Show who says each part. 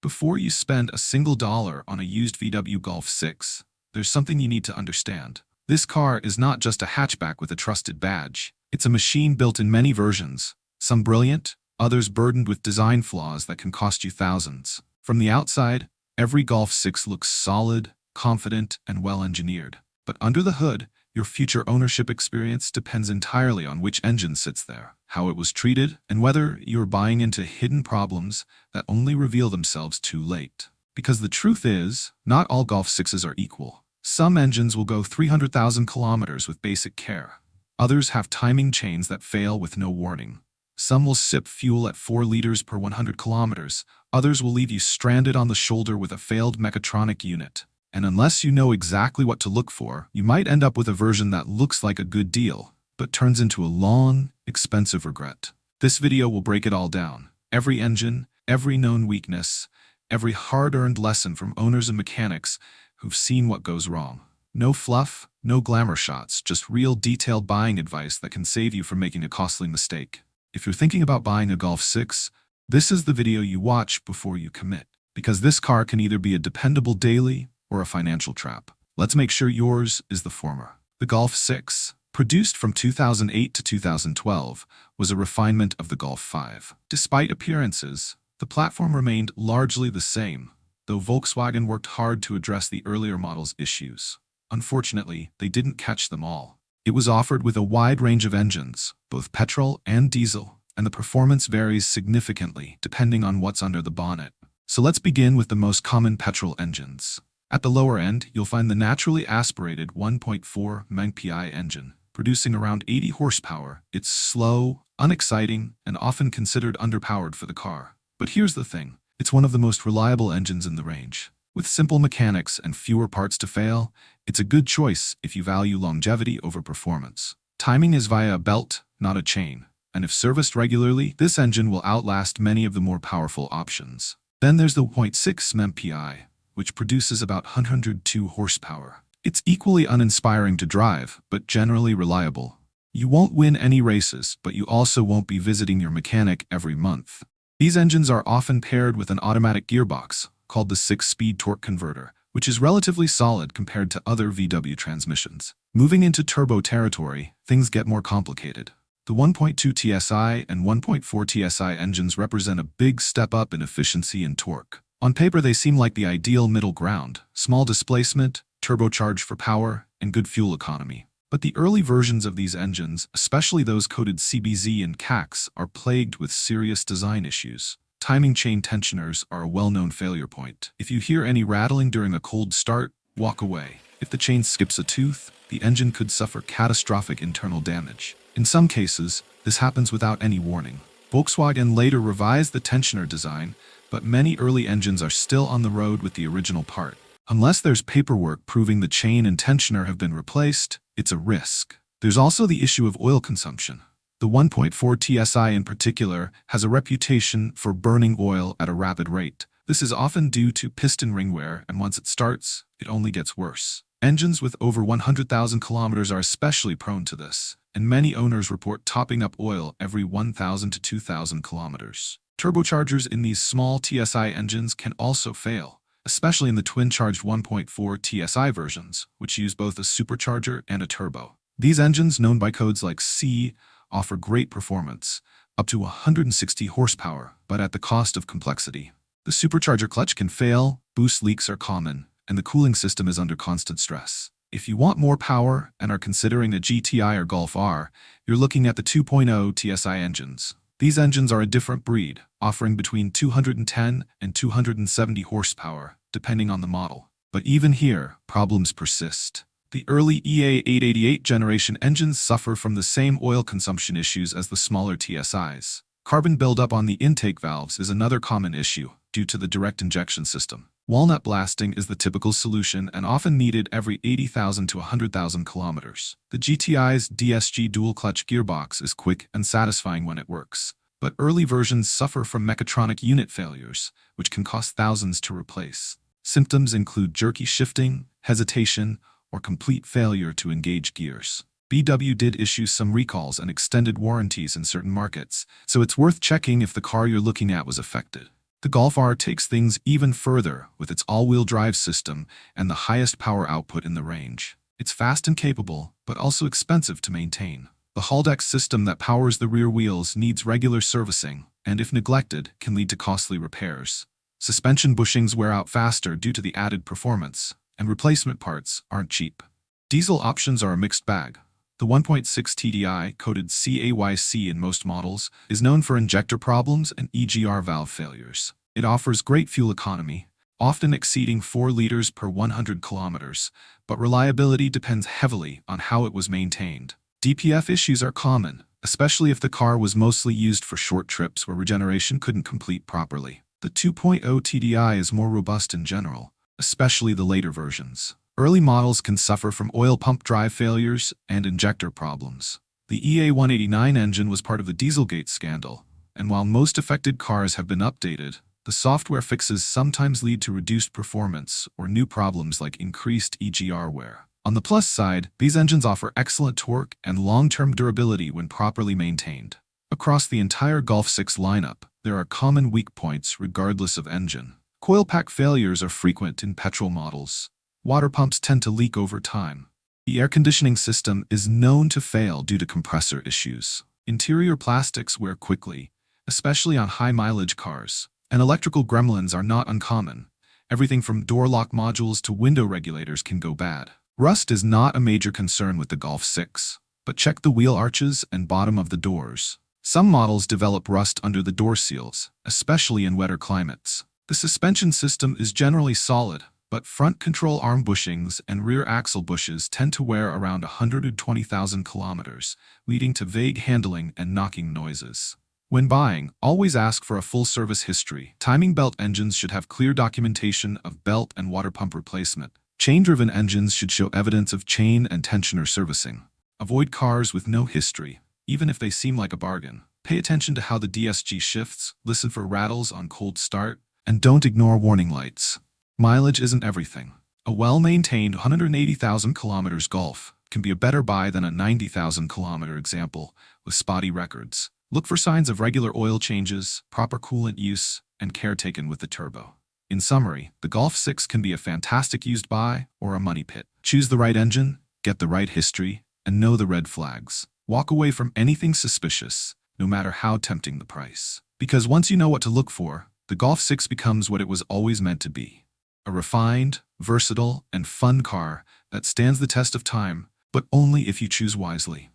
Speaker 1: Before you spend a single dollar on a used VW Golf 6, there's something you need to understand. This car is not just a hatchback with a trusted badge. It's a machine built in many versions, some brilliant, others burdened with design flaws that can cost you thousands. From the outside, every Golf 6 looks solid, confident, and well-engineered. But under the hood, your future ownership experience depends entirely on which engine sits there, how it was treated, and whether you're buying into hidden problems that only reveal themselves too late. Because the truth is, not all Golf 6s are equal. Some engines will go 300,000 kilometers with basic care. Others have timing chains that fail with no warning. Some will sip fuel at 4 liters per 100 kilometers. Others will leave you stranded on the shoulder with a failed mechatronic unit. And unless you know exactly what to look for, you might end up with a version that looks like a good deal, but turns into a long, expensive regret. This video will break it all down. Every engine, every known weakness, every hard-earned lesson from owners and mechanics who've seen what goes wrong. No fluff, no glamour shots, just real detailed buying advice that can save you from making a costly mistake. If you're thinking about buying a Golf 6, this is the video you watch before you commit. Because this car can either be a dependable daily or a financial trap. Let's make sure yours is the former. The Golf 6, produced from 2008 to 2012, was a refinement of the Golf 5. Despite appearances, the platform remained largely the same, though Volkswagen worked hard to address the earlier model's issues. Unfortunately, they didn't catch them all. It was offered with a wide range of engines, both petrol and diesel, and the performance varies significantly depending on what's under the bonnet. So let's begin with the most common petrol engines. At the lower end, you'll find the naturally aspirated 1.4 Mk6 engine, producing around 80 horsepower. It's slow, unexciting, and often considered underpowered for the car. But here's the thing, it's one of the most reliable engines in the range. With simple mechanics and fewer parts to fail, it's a good choice if you value longevity over performance. Timing is via a belt, not a chain, and if serviced regularly, this engine will outlast many of the more powerful options. Then there's the 0.6 Mk6, which produces about 102 horsepower. It's equally uninspiring to drive, but generally reliable. You won't win any races, but you also won't be visiting your mechanic every month. These engines are often paired with an automatic gearbox, called the 6-speed torque converter, which is relatively solid compared to other VW transmissions. Moving into turbo territory, things get more complicated. The 1.2 TSI and 1.4 TSI engines represent a big step up in efficiency and torque. On paper, they seem like the ideal middle ground: small displacement, turbocharged for power, and good fuel economy. But the early versions of these engines, especially those coded CBZ and CAX, are plagued with serious design issues. Timing chain tensioners are a well-known failure point. If you hear any rattling during a cold start, walk away. If the chain skips a tooth, the engine could suffer catastrophic internal damage. In some cases, this happens without any warning. Volkswagen later revised the tensioner design, but many early engines are still on the road with the original part. Unless there's paperwork proving the chain and tensioner have been replaced, it's a risk. There's also the issue of oil consumption. The 1.4 TSI in particular has a reputation for burning oil at a rapid rate. This is often due to piston ring wear, and once it starts, it only gets worse. Engines with over 100,000 kilometers are especially prone to this, and many owners report topping up oil every 1,000 to 2,000 kilometers. Turbochargers in these small TSI engines can also fail, especially in the twin-charged 1.4 TSI versions, which use both a supercharger and a turbo. These engines, known by codes like C, offer great performance, up to 160 horsepower, but at the cost of complexity. The supercharger clutch can fail, boost leaks are common, and the cooling system is under constant stress. If you want more power and are considering a GTI or Golf R, you're looking at the 2.0 TSI engines. These engines are a different breed, offering between 210 and 270 horsepower, depending on the model. But even here, problems persist. The early EA888 generation engines suffer from the same oil consumption issues as the smaller TSIs. Carbon buildup on the intake valves is another common issue, due to the direct injection system. Walnut blasting is the typical solution and often needed every 80,000 to 100,000 kilometers. The GTI's DSG dual-clutch gearbox is quick and satisfying when it works, but early versions suffer from mechatronic unit failures, which can cost thousands to replace. Symptoms include jerky shifting, hesitation, or complete failure to engage gears. VW did issue some recalls and extended warranties in certain markets, so it's worth checking if the car you're looking at was affected. The Golf R takes things even further with its all-wheel drive system and the highest power output in the range. It's fast and capable, but also expensive to maintain. The Haldex system that powers the rear wheels needs regular servicing, and if neglected, can lead to costly repairs. Suspension bushings wear out faster due to the added performance, and replacement parts aren't cheap. Diesel options are a mixed bag. The 1.6 TDI, coded CAYC in most models, is known for injector problems and EGR valve failures. It offers great fuel economy, often exceeding 4 liters per 100 kilometers, but reliability depends heavily on how it was maintained. DPF issues are common, especially if the car was mostly used for short trips where regeneration couldn't complete properly. The 2.0 TDI is more robust in general, especially the later versions. Early models can suffer from oil pump drive failures and injector problems. The EA189 engine was part of the Dieselgate scandal, and while most affected cars have been updated, the software fixes sometimes lead to reduced performance or new problems like increased EGR wear. On the plus side, these engines offer excellent torque and long-term durability when properly maintained. Across the entire Golf 6 lineup, there are common weak points regardless of engine. Coil pack failures are frequent in petrol models. Water pumps tend to leak over time. The air conditioning system is known to fail due to compressor issues. Interior plastics wear quickly, especially on high-mileage cars. And electrical gremlins are not uncommon. Everything from door lock modules to window regulators can go bad. Rust is not a major concern with the Golf 6, but check the wheel arches and bottom of the doors. Some models develop rust under the door seals, especially in wetter climates. The suspension system is generally solid, but front control arm bushings and rear axle bushes tend to wear around 120,000 kilometers, leading to vague handling and knocking noises. When buying, always ask for a full service history. Timing belt engines should have clear documentation of belt and water pump replacement. Chain-driven engines should show evidence of chain and tensioner servicing. Avoid cars with no history, even if they seem like a bargain. Pay attention to how the DSG shifts, listen for rattles on cold start, and don't ignore warning lights. Mileage isn't everything. A well-maintained 180,000 kilometers Golf can be a better buy than a 90,000 kilometer example with spotty records. Look for signs of regular oil changes, proper coolant use, and care taken with the turbo. In summary, the Golf 6 can be a fantastic used buy or a money pit. Choose the right engine, get the right history, and know the red flags. Walk away from anything suspicious, no matter how tempting the price. Because once you know what to look for, the Golf 6 becomes what it was always meant to be. A refined, versatile, and fun car that stands the test of time, but only if you choose wisely.